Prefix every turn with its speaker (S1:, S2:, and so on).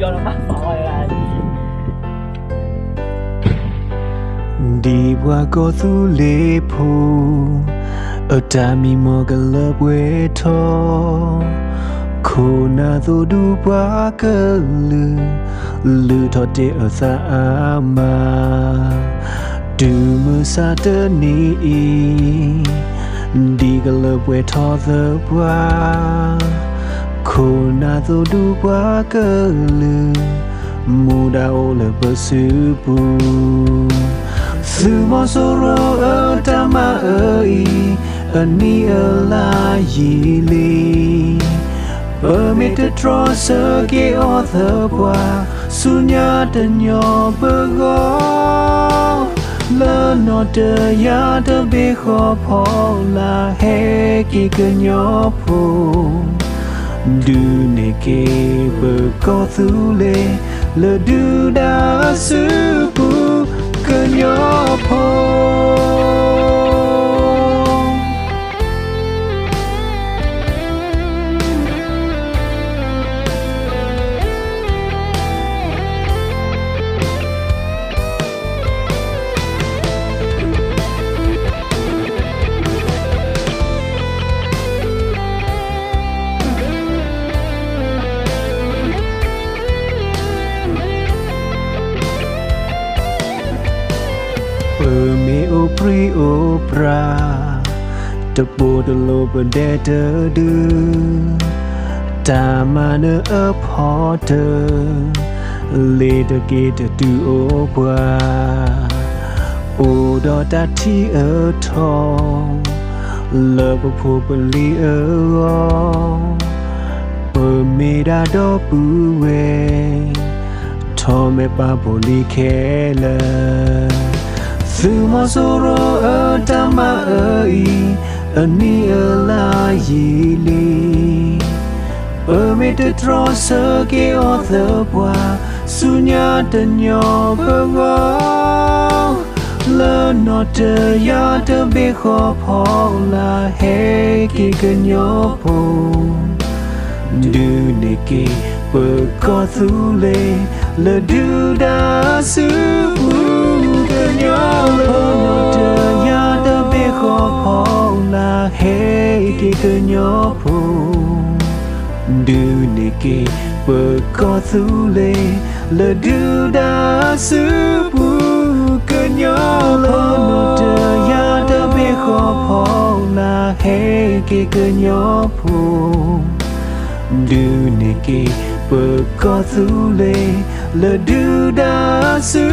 S1: cho nó mắc rồi là
S2: đi qua có thu lê phù ở ta mi mò cái lớp quê thọ khô na thu đu quá cơ lư thọ tê ở xa mà từ mưa xa tơ ni đi cái lớp quê thọ thơ quá khô na thu đu quá cơ mù đau là bờ sư bù sư mò sô rô ở ta ma ơi ở ni ở la gì li ở mê tê trò sơ kê o thơ qua su nhá tê nhỏ bơ gó lơ nọ tê ya tê bê khó phó là hê kê cơ nhỏ phô đu nê kê bơ có thu lê lơ đu đá sư bù cơ nhỏ phô me o pri o pra te bo de lo ben de de ta ma ne a porter le de ke de tu o bwa o do ta ti a thong le bo pho bli a o me da do pu we tho me pa bo li khe la sư mò sô rô ở ta ma ơi ở ni ở la gì li ở mê tê trò sơ kê o thơ qua su nhá tê nhỏ bơ gó lơ nọ tê ya tê bê khó phó là hê kê cơ nhỏ phô đu nê kê bơ có thu lê lơ đu đá sư bù cơ nhỏ lơ tơ ya tơ bê khó phó là hê kê cơ nhỏ phô đu nê kê bơ có thu lê lơ đu đá sư bù cơ nhỏ lơ tơ ya tơ bê khó phó là hê kê cơ nhỏ phô đu nê kê bơ có thu lê lơ đu đá sư